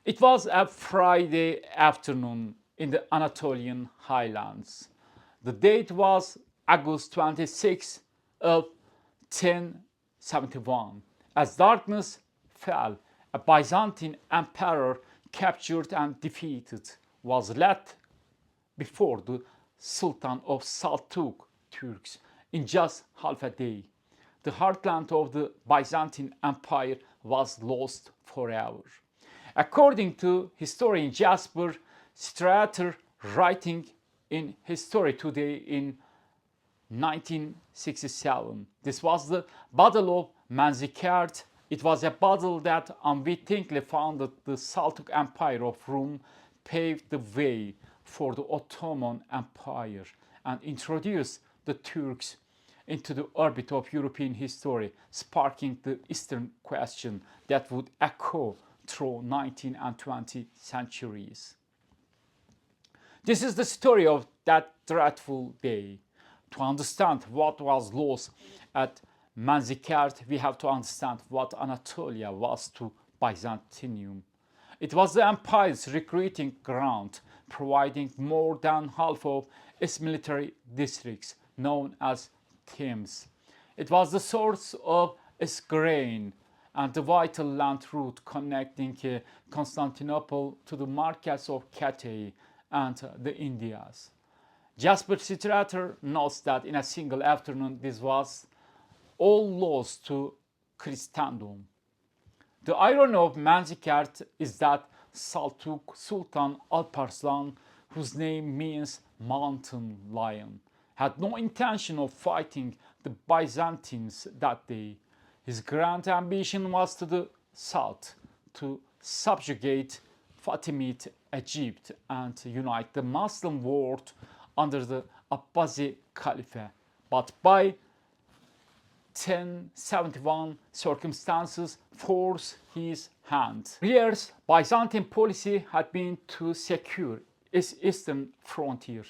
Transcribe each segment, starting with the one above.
It was a Friday afternoon in the Anatolian highlands. The date was August 26th of 1071. As darkness fell, a Byzantine emperor captured and defeated was led before the Sultan of Seljuk Turks in just half a day. The heartland of the Byzantine Empire was lost forever. According to historian Jasper Strater, writing in History Today in 1967, this was the Battle of Manzikert. It was a battle that unwittingly founded the Seljuk Empire of Rome, paved the way for the Ottoman Empire, and introduced the Turks into the orbit of European history, sparking the Eastern question that would echo through 19th and 20th centuries. This is the story of that dreadful day. To understand what was lost at Manzikert, we have to understand what Anatolia was to Byzantium. It was the empire's recruiting ground, providing more than half of its military districts, known as Thames. It was the source of its grain and the vital land route connecting Constantinople to the markets of Cathay and the Indias. Jasper Strater notes that in a single afternoon this was all lost to Christendom. The irony of Manzikert is that Seljuk Sultan Arslan, whose name means mountain lion, had no intention of fighting the Byzantines that day. His grand ambition was to the south, to subjugate Fatimid Egypt and unite the Muslim world under the Abbasi Caliphate. But by 1071, circumstances forced his hand. For years, Byzantine policy had been to secure its eastern frontier.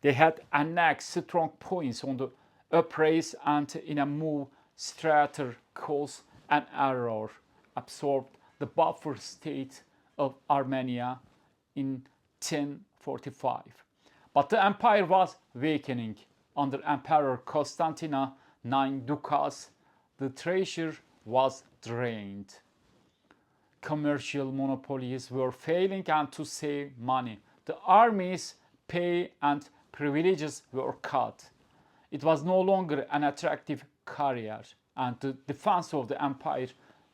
They had annexed strong points on the Euphrates, and in a move Strater calls an error, absorbed the buffer state of Armenia in 1045. But the empire was weakening. Under Emperor Constantine 9 Ducas, the treasure was drained. Commercial monopolies were failing, and to save money, the army's pay and privileges were cut. It was no longer an attractive career, and the defense of the empire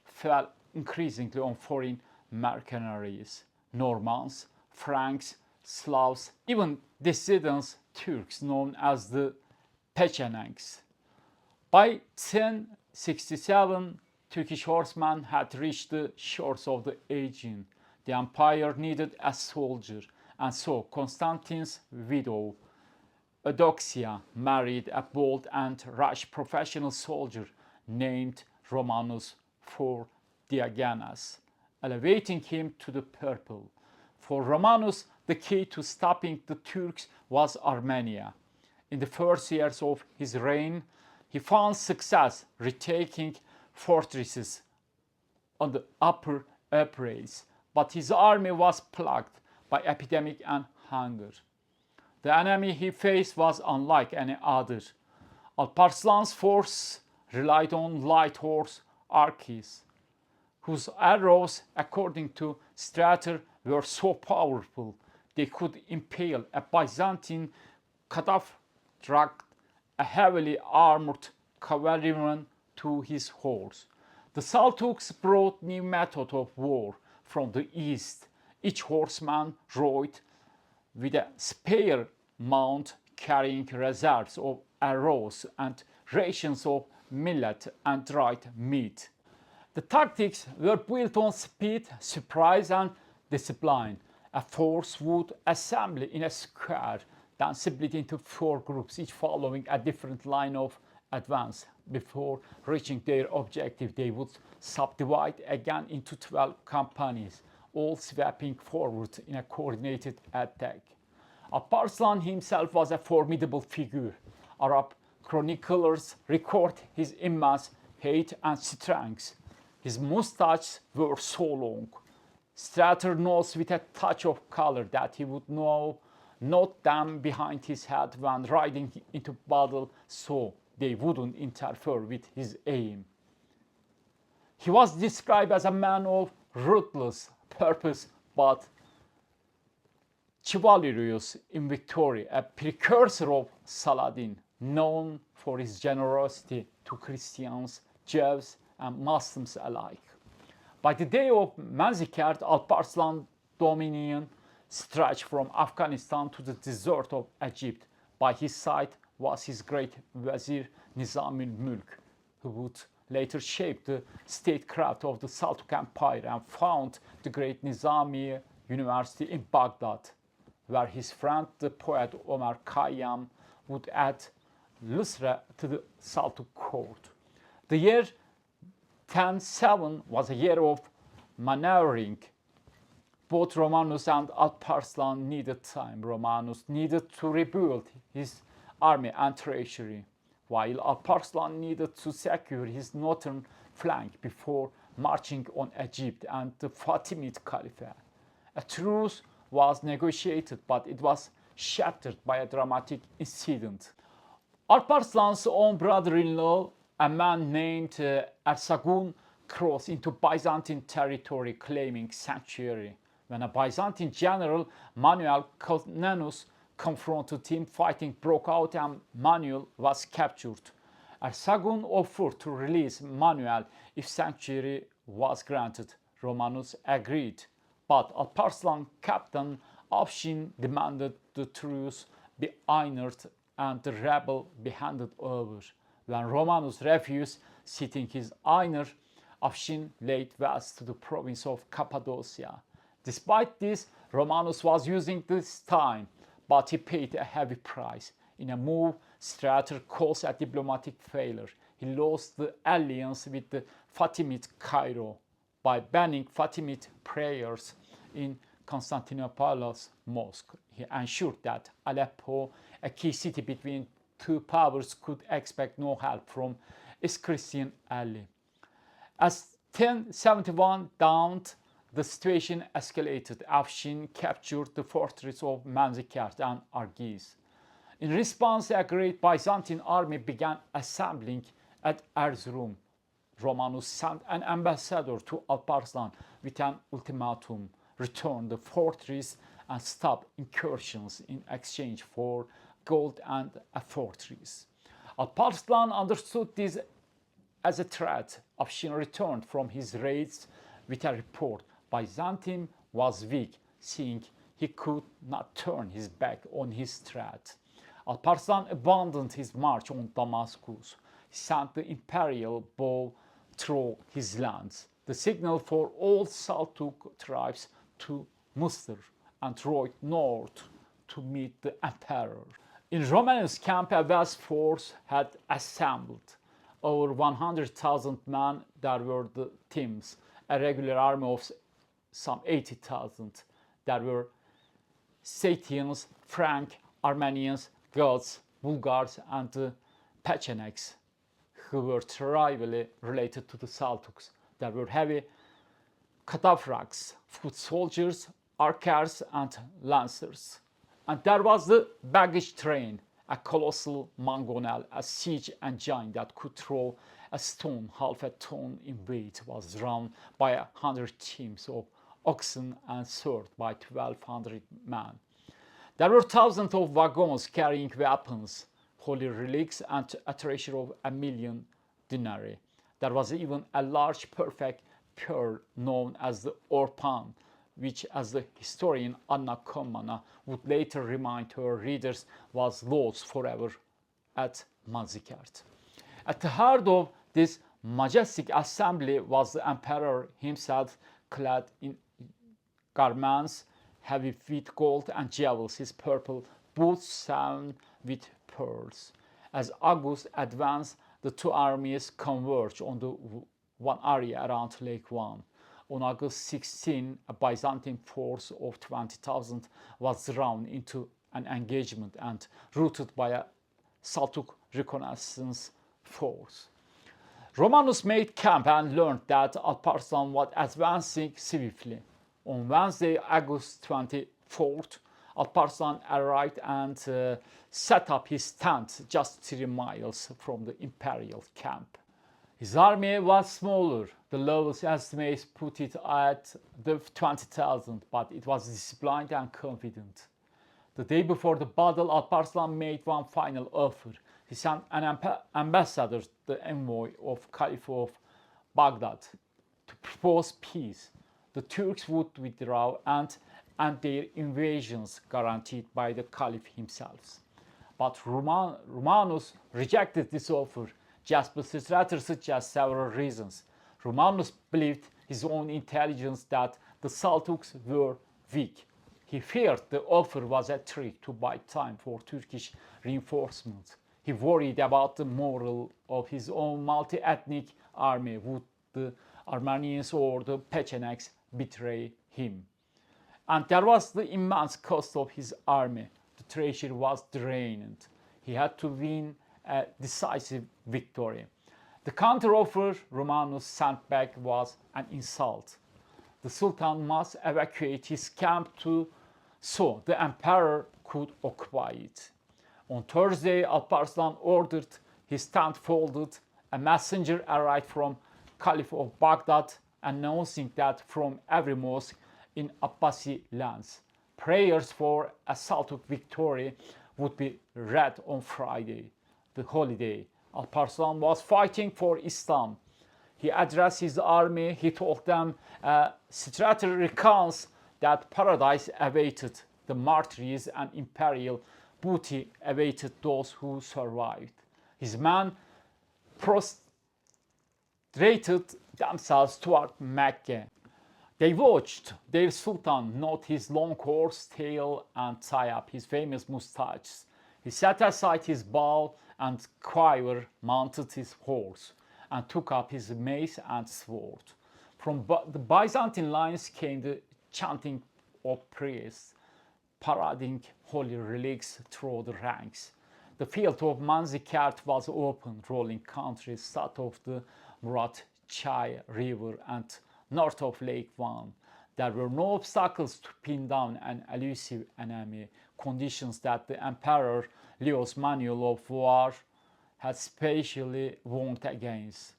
fell increasingly on foreign mercenaries, Normans, Franks, Slavs, even dissident Turks known as the Pechenegs. By 1067, Turkish horsemen had reached the shores of the Aegean. The empire needed a soldier, and so Constantine's widow, Eudoxia, married a bold and rash professional soldier named Romanus for Diogenes, elevating him to the purple. For Romanus, the key to stopping the Turks was Armenia. In the first years of his reign, he found success retaking fortresses on the upper Euphrates, but his army was plagued by epidemic and hunger. The enemy he faced was unlike any other. Alparslan's force relied on light horse archers, whose arrows, according to Strater, were so powerful they could impale a Byzantine Kadaf dragged a heavily armored cavalryman to his horse. The Seljuks brought new method of war from the east. Each horseman rode with a spear mount carrying reserves of arrows and rations of millet and dried meat. The tactics were built on speed, surprise, and discipline. A force would assemble in a square, then split into 4 groups, each following a different line of advance. Before reaching their objective, they would subdivide again into 12 companies, all sweeping forward in a coordinated attack. Arslan himself was a formidable figure. Arab chroniclers record his immense height and strength. His mustaches were so long, Strater knows with a touch of color that he would note them behind his head when riding into battle so they wouldn't interfere with his aim. He was described as a man of ruthless purpose but chivalrous in victory, a precursor of Saladin, known for his generosity to Christians, Jews, and Muslims alike. By the day of Manzikert, Alparslan's dominion stretched from Afghanistan to the desert of Egypt. By his side was his great Wazir Nizam al-Mulk, who would later shape the statecraft of the Seljuk Empire and found the great Nizamiye University in Baghdad, where his friend, the poet Omar Khayyam, would add lustre to the Seljuk court. The year 1007 was a year of maneuvering. Both Romanus and Alparslan needed time. Romanus needed to rebuild his army and treasury, while Alparslan needed to secure his northern flank before marching on Egypt and the Fatimid Caliphate. A truce was negotiated, but it was shattered by a dramatic incident. Alparslan's own brother-in-law, a man named Arslan, crossed into Byzantine territory claiming sanctuary. When a Byzantine general, Manuel Comnenus, confronted him, fighting broke out and Manuel was captured. Arslan offered to release Manuel if sanctuary was granted. Romanus agreed, but Alparslan captain Afshin demanded the truce be honored and the rebel be handed over. When Romanus refused citing his honor, Afshin laid waste to the province of Cappadocia. Despite this, Romanus was using this time, but he paid a heavy price. In a move Strater calls a diplomatic failure, he lost the alliance with the Fatimid Cairo by banning Fatimid prayers in Constantinople's mosque. He ensured that Aleppo, a key city between two powers, could expect no help from its Christian ally. As 1071 dawned, the situation escalated. Afshin captured the fortress of Manzikert and Argiz. In response, a great Byzantine army began assembling at Erzurum. Romanus sent an ambassador to Alparslan with an ultimatum: return the fortress and stop incursions in exchange for gold and a fortress. Alparslan understood this as a threat. Afshin returned from his raids with a report. Byzantium was weak, seeing he could not turn his back on his threat. Alparslan abandoned his march on Damascus. He sent the imperial bow through his lands, the signal for all Seljuk tribes to muster, and rode north to meet the emperor. In Romanus' camp, a vast force had assembled. Over 100,000 men, there were the Tims, a regular army of some 80,000. There were Scythians, Frank, Armenians, Goths, Bulgars, and the Pechenegs, who were tribally related to the Seljuks. There were heavy cataphracts, foot soldiers, archers, and lancers. And there was the baggage train, a colossal mangonel, a siege engine that could throw a stone half a ton in weight, was drawn by 100 teams of oxen and served by 1,200 men. There were thousands of wagons carrying weapons, holy relics, and a treasure of 1,000,000 denarii. There was even a large perfect pearl known as the Orpan, which, as the historian Anna Komana would later remind her readers, was lost forever at Manzikert. At the heart of this majestic assembly was the emperor himself, clad in garments heavy with gold and jewels, his purple boots sewn with pearls. As August advanced, the two armies converged on the one area around Lake Van. On August 16, a Byzantine force of 20,000 was drawn into an engagement and routed by a Seljuk reconnaissance force. Romanus made camp and learned that Alparslan was advancing swiftly. On Wednesday, August 24th, Alparslan arrived and set up his tent just 3 miles from the imperial camp. His army was smaller. The lowest estimates put it at the 20,000, but it was disciplined and confident. The day before the battle, Alparslan made one final offer. He sent an ambassador, the envoy of Caliph of Baghdad, to propose peace. The Turks would withdraw and their invasions guaranteed by the Caliph himself. But Romanus rejected this offer. Jasper Strater suggests several reasons. Romanus believed his own intelligence that the Seljuks were weak. He feared the offer was a trick to buy time for Turkish reinforcements. He worried about the morale of his own multi-ethnic army. Would the Armenians or the Pechenegs betray him? And there was the immense cost of his army. The treasury was drained. He had to win a decisive victory. The counteroffer Romanus sent back was an insult. The Sultan must evacuate his camp so the emperor could occupy it. On Thursday, Alparslan ordered his tent folded. A messenger arrived from Caliph of Baghdad announcing that from every mosque in Abbasi lands, prayers for a Seljuk victory would be read on Friday, the holiday. Alparslan was fighting for Islam. He addressed his army. He told them, Strater recounts that paradise awaited the martyrs and imperial booty awaited those who survived. His men prostrated themselves toward Mecca. They watched their sultan knot his long horse tail and tie up his famous mustaches. He set aside his bow and quiver, mounted his horse, and took up his mace and sword. From the Byzantine lines came the chanting of priests, parading holy relics through the ranks. The field of Manzikert was open, rolling country south of the Murat Chai River and north of Lake Van. There were no obstacles to pin down an elusive enemy, conditions that the Emperor Leo's manual of war had specially warned against.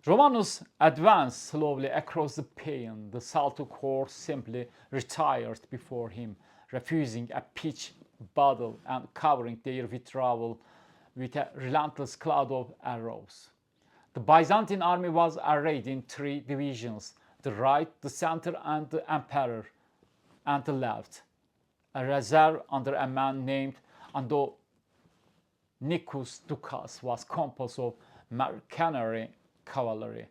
Romanus advanced slowly across the plain. The Seljuk horse simply retired before him, refusing a pitched battle and covering their withdrawal with a relentless cloud of arrows. The Byzantine army was arrayed in 3 divisions: the right, the center, and the emperor, and the left. A reserve under a man named Andronicus Ducas was composed of mercenary cavalry.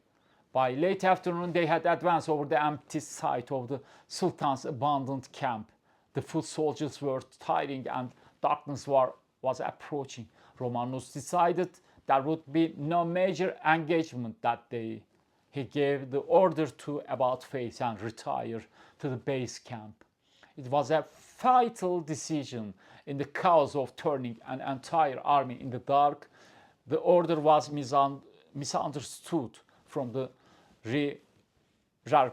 By late afternoon, they had advanced over the empty site of the Sultan's abandoned camp. The foot soldiers were tiring and darkness was approaching. Romanus decided there would be no major engagement that day. He gave the order to about face and retire to the base camp. It was a fatal decision. In the chaos of turning an entire army in the dark, the order was misunderstood. From the rear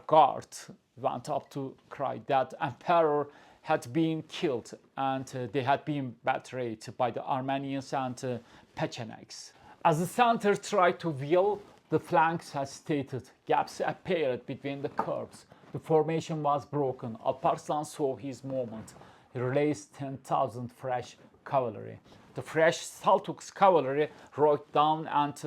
guard went up to cry that emperor had been killed and they had been betrayed by the Armenians and Pechenegs. As the center tried to wheel, the flanks hesitated. Gaps appeared between the curves. The formation was broken. Alparslan saw his moment. He released 10,000 fresh cavalry. The fresh Seljuk cavalry rode down and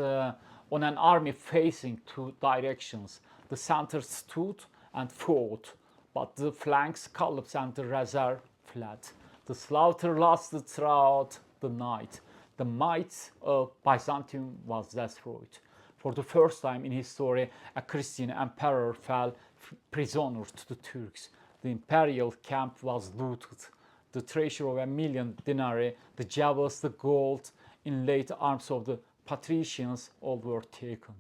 on an army facing 2 directions. The center stood and fought, but the flanks, columns, and the reserve fled. The slaughter lasted throughout the night. The might of Byzantium was destroyed. For the first time in history, a Christian emperor fell prisoner to the Turks. The imperial camp was looted. The treasure of 1,000,000 denarii, the jewels, the gold, inlaid arms of the patricians, all were taken.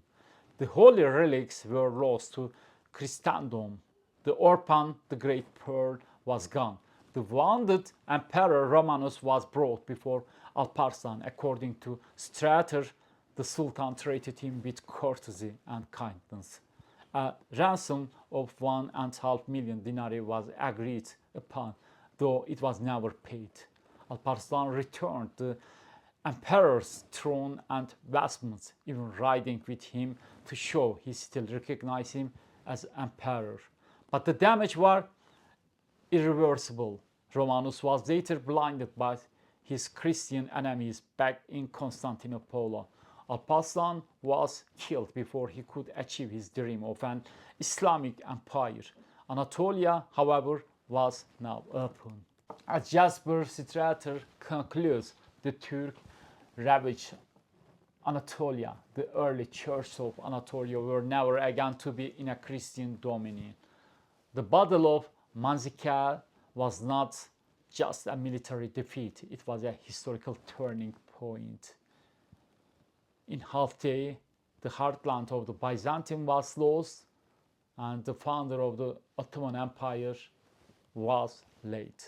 The holy relics were lost to Christendom. The orpan, the great pearl, was gone. The wounded Emperor Romanus was brought before Alparslan. According to Strater, the Sultan treated him with courtesy and kindness. A ransom of 1.5 million dinari was agreed upon, though it was never paid. Alparslan returned the emperor's throne and vestments, even riding with him to show he still recognized him as emperor. But the damage was irreversible. Romanus was later blinded by his Christian enemies back in Constantinople. Alparslan was killed before he could achieve his dream of an Islamic empire. Anatolia, however, was now open. As Jasper Strater concludes, the Turk ravaged Anatolia. The early churches of Anatolia were never again to be in a Christian dominion. The Battle of Manzikert was not just a military defeat, it was a historical turning point. In half-day, the heartland of the Byzantium was lost, and the founder of the Ottoman Empire was late.